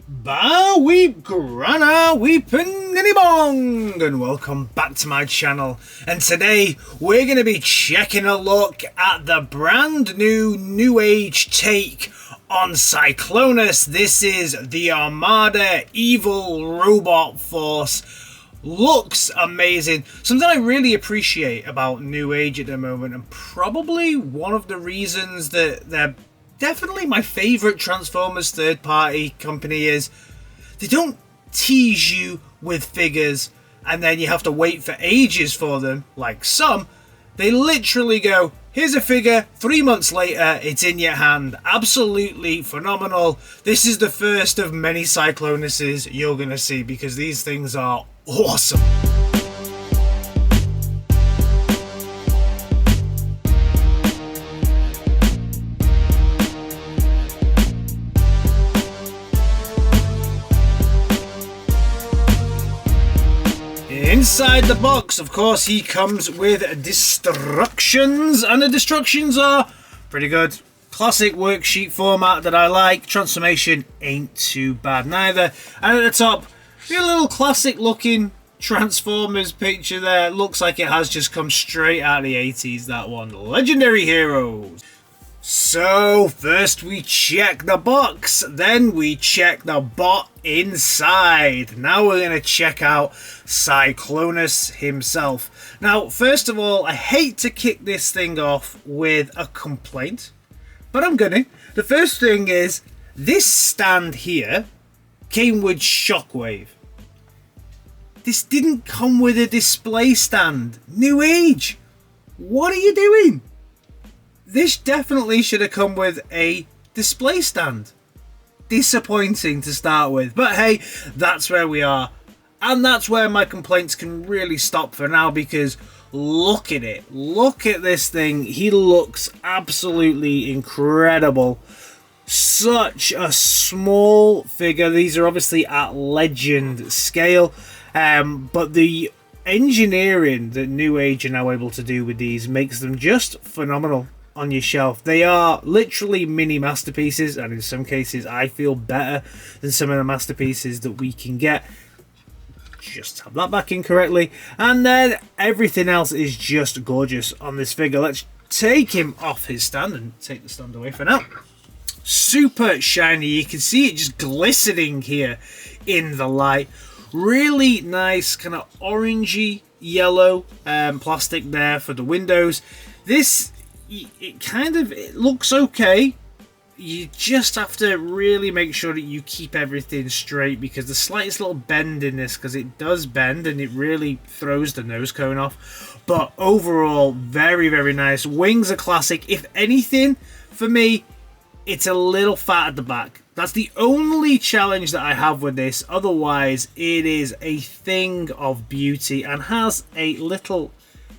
Ba weep, grana weepin' ninny bong, and welcome back to my channel. And today we're going to be checking a look at the brand new Newage take on Cyclonus. This is the Armada Evil Robot Force. Looks amazing. Something I really appreciate about Newage at the moment, and probably one of the reasons that they're definitely my favourite Transformers third-party company is they don't tease you with figures and then you have to wait for ages for them, like some. They literally go, here's a figure, 3 months later, it's in your hand. Absolutely phenomenal. This is the first of many Cyclonuses you're going to see because these things are awesome. Inside the box, of course, he comes with destructions, and the destructions are pretty good. Classic worksheet format that I like. Transformation ain't too bad neither. And at the top, a little classic looking Transformers picture there. Looks like it has just come straight out of the 80s, that one. Legendary Heroes. So, first we check the box, then we check the bot inside. Now we're going to check out Cyclonus himself. Now, first of all, I hate to kick this thing off with a complaint, but I'm going to. The first thing is, this stand here came with Shockwave. This didn't come with a display stand. Newage, what are you doing? This definitely should have come with a display stand. Disappointing to start with. But hey, that's where we are. And that's where my complaints can really stop for now, because look at it. Look at this thing. He looks absolutely incredible. Such a small figure. These are obviously at legend scale. But the engineering that Newage are now able to do with these makes them just phenomenal on your shelf. They are literally mini masterpieces, and in some cases I feel better than some of the masterpieces that we can get. Just have that back in correctly. And then everything else is just gorgeous on this figure. Let's take him off his stand and take the stand away for now. Super shiny. You can see it just glistening here in the light. Really nice kind of orangey yellow plastic there for the windows. This, it looks okay. You just have to really make sure that you keep everything straight, because the slightest little bend in this, because it does bend and it really throws the nose cone off. But overall, very, very nice. Wings are classic. If anything, for me, it's a little fat at the back. That's the only challenge that I have with this. Otherwise, it is a thing of beauty and has a little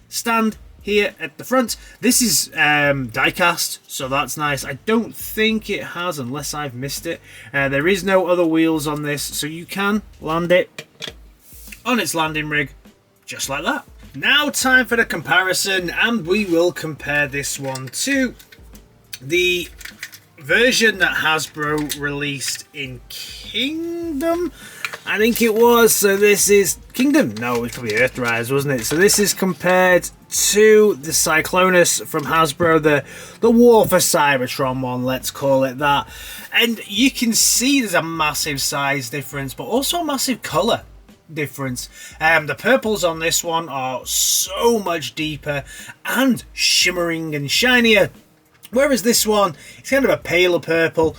stand here at the front. This is die-cast, so that's nice. I don't think it has, unless I've missed it. There is no other wheels on this, so you can land it on its landing rig, just like that. Now time for the comparison, and we will compare this one to the version that Hasbro released in Kingdom, I think it was. So this is Kingdom? No, it was probably Earthrise, wasn't it? So this is compared to the Cyclonus from Hasbro, the War for Cybertron one, let's call it that. And you can see there's a massive size difference, but also a massive colour difference. The purples on this one are so much deeper and shimmering and shinier, whereas this one, it's kind of a paler purple.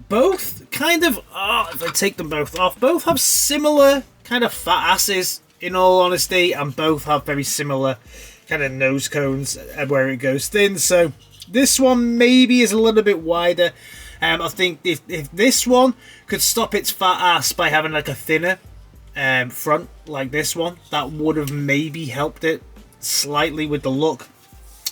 Both kind of, if I take them both off, both have similar kind of fat asses, in all honesty, and both have very similar kind of nose cones where it goes thin. So this one maybe is a little bit wider. I think if this one could stop its fat ass by having like a thinner front like this one, that would have maybe helped it slightly with the look.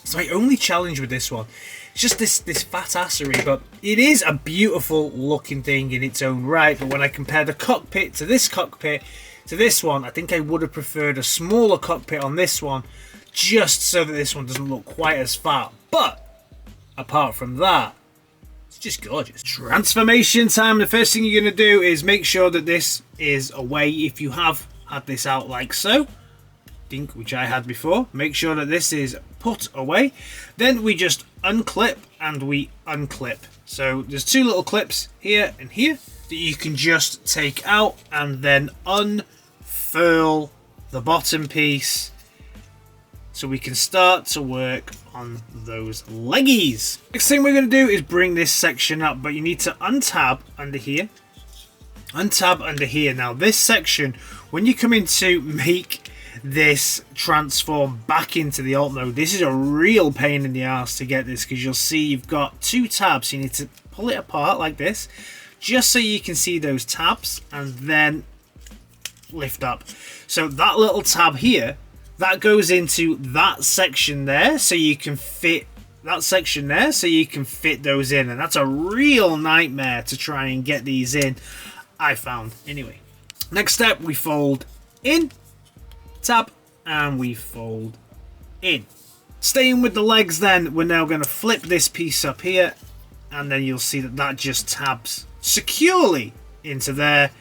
So my only challenge with this one is just this fat assery, but it is a beautiful looking thing in its own right. But when I compare the cockpit to this cockpit to this one, I think I would have preferred a smaller cockpit on this one, just so that this one doesn't look quite as fat. But apart from that, It's just gorgeous. Transformation time. The first thing you're going to do is make sure that this is away. If you have had this out like so, dink, which I had before, make sure that this is put away. Then we just unclip and we unclip. So there's two little clips here and here that you can just take out and then unfurl the bottom piece so we can start to work on those leggies. Next thing we're going to do is bring this section up, but you need to untab under here. Untab under here. Now this section, when you come in to make this transform back into the alt mode, this is a real pain in the ass to get this, because you'll see you've got two tabs. You need to pull it apart like this, just so you can see those tabs, and then lift up. So that little tab here, that goes into that section there, so you can fit that section there, so you can fit those in, and that's a real nightmare to try and get these in, I found. Anyway, next step, we fold in, tab, and we fold in. Staying with the legs then, we're now going to flip this piece up here, and then you'll see that that just tabs securely into there.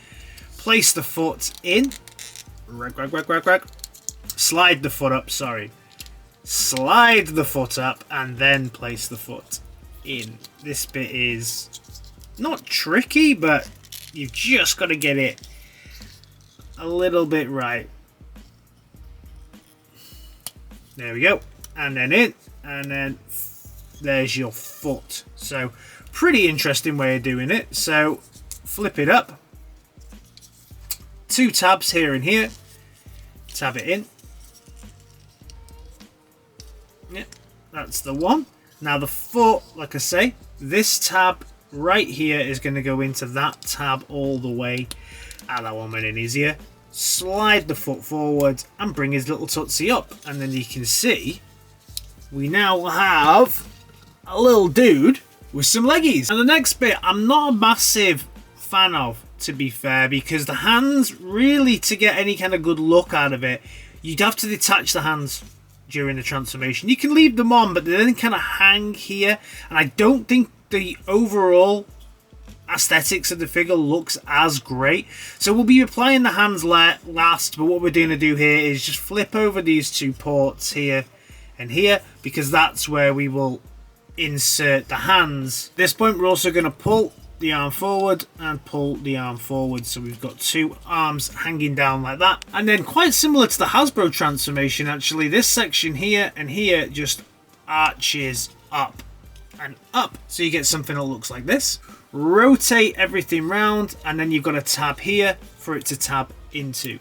Place the foot in, slide the foot up, sorry. Slide the foot up and then place the foot in. This bit is not tricky, but you've just got to get it a little bit right. There we go. And then in, and then there's your foot. So pretty interesting way of doing it. So flip it up. Two tabs here and here. Tab it in. Yep, that's the one. Now the foot, like I say, this tab right here is going to go into that tab all the way. Ah, that one went in easier. Slide the foot forward and bring his little tootsie up, and then you can see we now have a little dude with some leggies. And the next bit I'm not a massive fan of, to be fair, because the hands, really, to get any kind of good look out of it, you'd have to detach the hands during the transformation. You can leave them on, but they then kind of hang here, and I don't think the overall aesthetics of the figure looks as great. So we'll be applying the hands last, but what we're going to do here is just flip over these two ports here and here, because that's where we will insert the hands. At this point, we're also going to pull the arm forward and pull the arm forward, so we've got two arms hanging down like that. And then, quite similar to the Hasbro transformation, actually, this section here and here just arches up and up, so you get something that looks like this. Rotate everything round, and then you've got a tab here for it to tab into.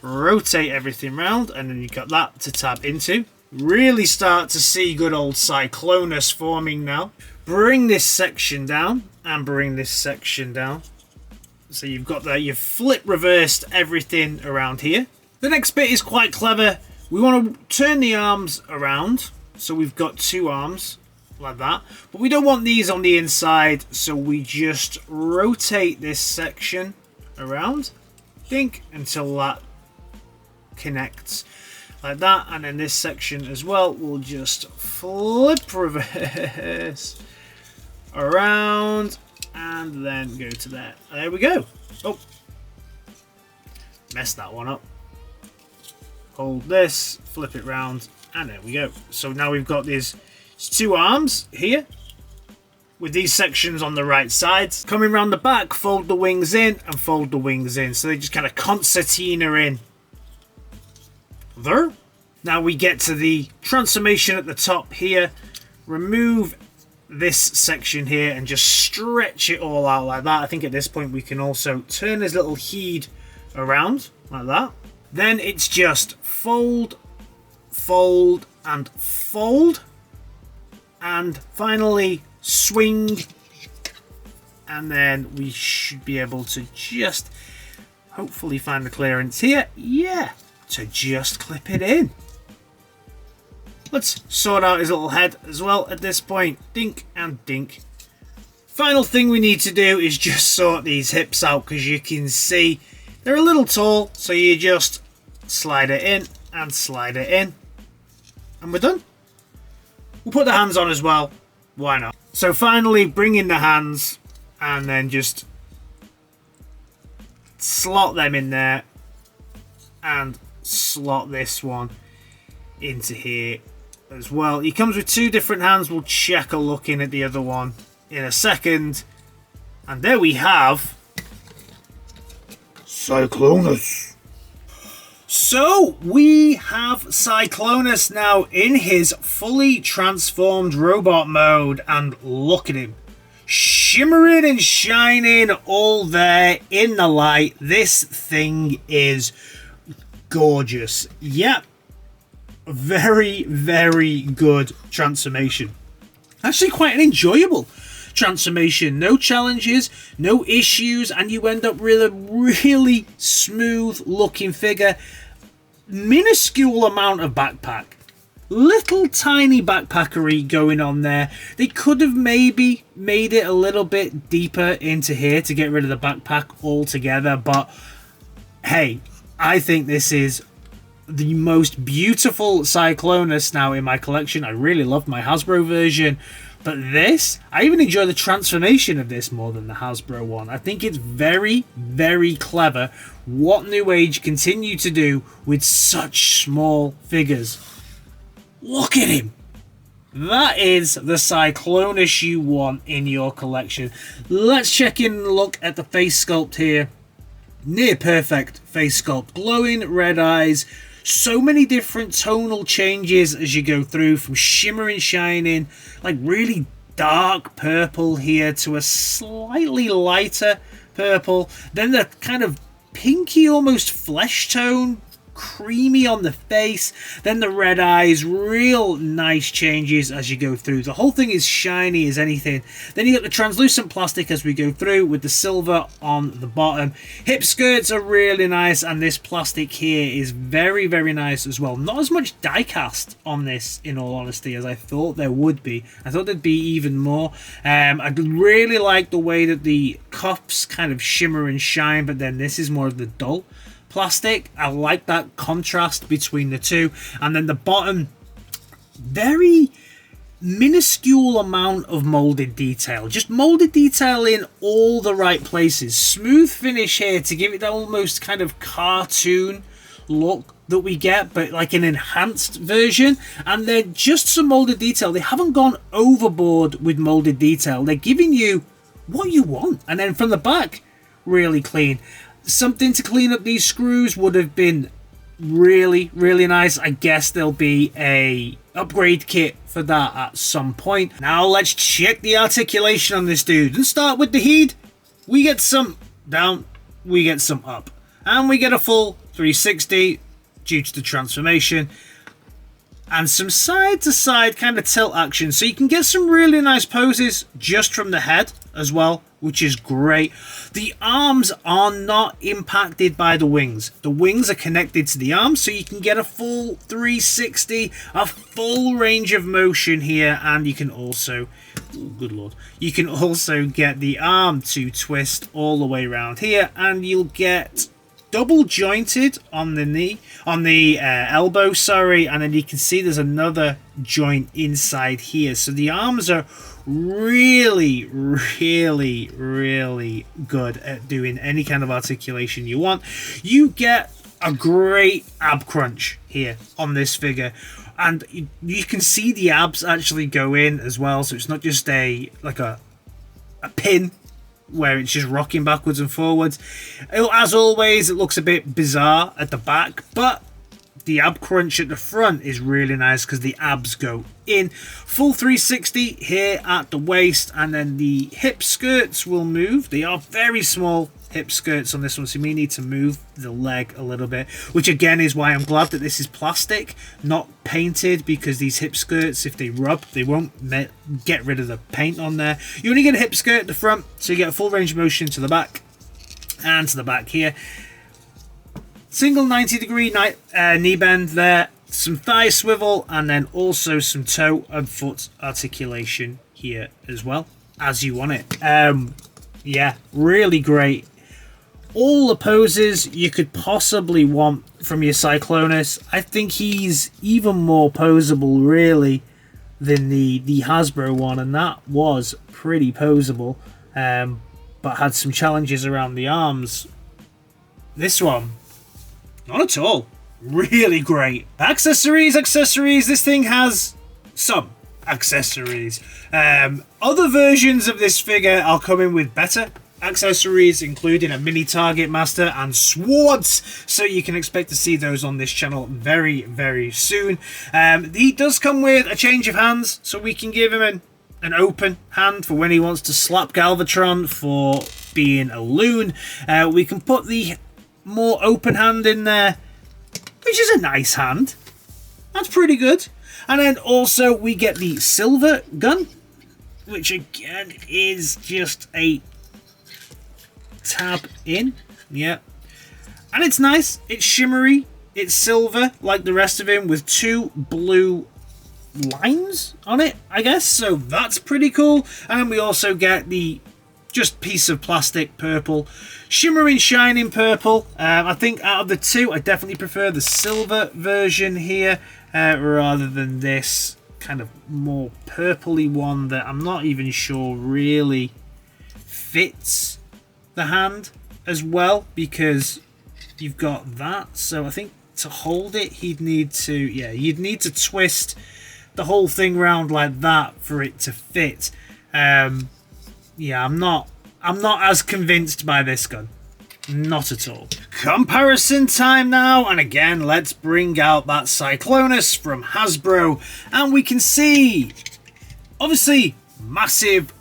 Rotate everything round, and then you've got that to tab into. Really start to see good old Cyclonus forming now. Bring this section down and bring this section down. So you've got that, you've flip reversed everything around here. The next bit is quite clever. We want to turn the arms around. So we've got two arms like that. But we don't want these on the inside. So we just rotate this section around. Think until that connects. Like that, and then this section as well, we'll just flip reverse around and then go to there. There we go. Oh, messed that one up. Hold this, flip it round, and there we go. So now we've got these two arms here with these sections on the right sides. Coming around the back, fold the wings in and fold the wings in, so they just kind of concertina in there. Now we get to the transformation at the top here. Remove this section here and just stretch it all out like that. I think at this point we can also turn his little head around like that. Then it's just fold, fold, and fold. And finally swing. And then we should be able to just hopefully find the clearance here. Yeah. To just clip it in. Let's sort out his little head as well at this point. Dink and dink. Final thing we need to do is just sort these hips out, because you can see they're a little tall, so you just slide it in and slide it in, and we're done. We'll put the hands on as well. Why not? So finally, bring in the hands and then just slot them in there and slot this one into here as well. He comes with 2 different hands. We'll check a look in at the other one in a second. And there we have Cyclonus. So we have Cyclonus now in his fully transformed robot mode, and look at him. Shimmering and shining all there in the light. This thing is gorgeous. Yep. Very, very good transformation. Actually quite an enjoyable transformation. No challenges, no issues, and you end up with a really smooth looking figure. Minuscule amount of backpack. Little tiny backpackery going on there. They could have maybe made it a little bit deeper into here to get rid of the backpack altogether, but hey, I think this is the most beautiful Cyclonus now in my collection. I really love my Hasbro version, but this, I even enjoy the transformation of this more than the Hasbro one. I think it's very, very clever what Newage continue to do with such small figures. Look at him. That is the Cyclonus you want in your collection. Let's check in and look at the face sculpt here. Near perfect face sculpt. Glowing red eyes. So many different tonal changes as you go through, from shimmering, shining, like really dark purple here to a slightly lighter purple. Then the kind of pinky, almost flesh tone, creamy on the face. Then the red eyes, real nice changes as you go through. The whole thing is shiny as anything. Then you get the translucent plastic as we go through with the silver on the bottom. Hip skirts are really nice, and this plastic here is very, very nice as well. Not as much die cast on this, in all honesty, as I thought there would be. I thought there'd be even more. I really like the way that the cuffs kind of shimmer and shine, but then this is more of the dull plastic. I like that contrast between the two. And then the bottom, very minuscule amount of molded detail, just molded detail in all the right places. Smooth finish here to give it that almost kind of cartoon look that we get, but like an enhanced version. And then just some molded detail. They haven't gone overboard with molded detail. They're giving you what you want. And then from the back, really clean. Something to clean up these screws would have been really, really nice. I guess there'll be a upgrade kit for that at some point. Now let's check the articulation on this dude. Let's start with the heat. We get some down, we get some up, and we get a full 360 due to the transformation, and some side to side kind of tilt action, so you can get some really nice poses just from the head as well, which is great. The arms are not impacted by the wings. The wings are connected to the arms, so you can get a full 360, a full range of motion here, and you can also, oh, good lord, you can also get the arm to twist all the way around here, and you'll get double jointed on the knee, on the elbow, sorry, and then you can see there's another joint inside here. So the arms are really, really, really good at doing any kind of articulation you want. You get a great ab crunch here on this figure, and you can see the abs actually go in as well, so it's not just a pin where it's just rocking backwards and forwards. As always, it looks a bit bizarre at the back, but the ab crunch at the front is really nice because the abs go in. Full 360 here at the waist, and then the hip skirts will move. They are very small hip skirts on this one, so you may need to move the leg a little bit, which again is why I'm glad that this is plastic, not painted, because these hip skirts, if they rub, they won't get rid of the paint on there. You only get a hip skirt at the front, so you get a full range of motion to the back and to the back here. Single 90-degree knee bend there, some thigh swivel, and then also some toe and foot articulation here as well, as you want it. Yeah, really great. All the poses you could possibly want from your Cyclonus. I think he's even more posable, really, than the Hasbro one, and that was pretty posable, but had some challenges around the arms. This one, not at all. Really great. Accessories. This thing has some accessories. Other versions of this figure are coming with better accessories, including a mini target master and swords, so you can expect to see those on this channel very, very soon. He does come with a change of hands, so we can give him an open hand for when he wants to slap Galvatron for being a loon. We can put the more open hand in there, which is a nice hand. That's pretty good. And then also we get the silver gun, which again is just a tab in. Yeah. And it's nice. It's shimmery. It's silver like the rest of him with 2 blue lines on it, I guess. So that's pretty cool. And then we also get the just piece of plastic purple, shimmering, shining purple. I think out of the two, I definitely prefer the silver version here rather than this kind of more purpley one that I'm not even sure really fits the hand as well, because you've got that. So I think to hold it, he'd need to, yeah, you'd need to twist the whole thing round like that for it to fit. Yeah, I'm not as convinced by this gun. Not at all. Comparison time now, and again, let's bring out that Cyclonus from Hasbro, and we can see, obviously, massive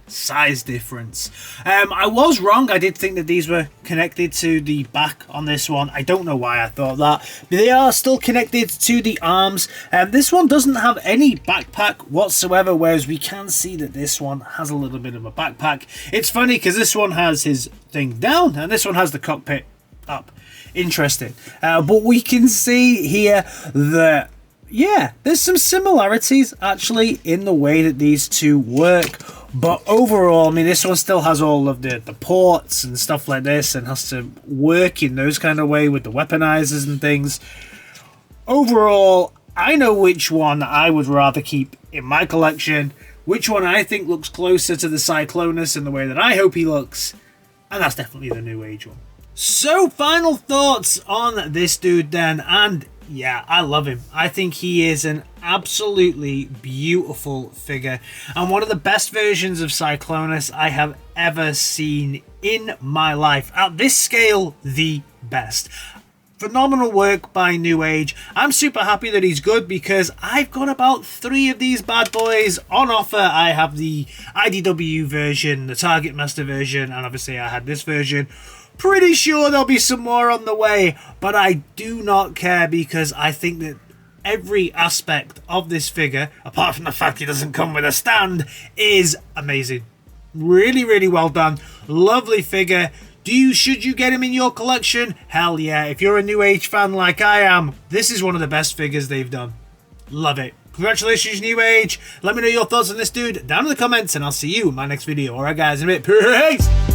size difference. I was wrong. I did think that these were connected to the back on this one. I don't know why I thought that, but they are still connected to the arms. This one doesn't have any backpack whatsoever, whereas we can see that this one has a little bit of a backpack. It's funny because this one has his thing down and this one has the cockpit up. Interesting. But we can see here that, yeah, there's some similarities actually in the way that these two work, but overall, I mean, this one still has all of the ports and stuff like this and has to work in those kind of way with the weaponizers and things. Overall, I know which one I would rather keep in my collection, which one I think looks closer to the Cyclonus in the way that I hope he looks, and that's definitely the Newage one. So, final thoughts on this dude then, and yeah, I love him. I think he is an absolutely beautiful figure and one of the best versions of Cyclonus I have ever seen in my life. At this scale, the best. Phenomenal work by Newage. I'm super happy that he's good because I've got about 3 of these bad boys on offer. I have the IDW version, the Target Master version, and obviously I had this version. Pretty sure there'll be some more on the way, but I do not care because I think that every aspect of this figure, apart from the fact he doesn't come with a stand, is amazing. Really, really well done. Lovely figure. Should you get him in your collection? Hell yeah. If you're a Newage fan like I am, this is one of the best figures they've done. Love it. Congratulations, Newage. Let me know your thoughts on this dude down in the comments, and I'll see you in my next video. Alright guys, in a bit. Peace!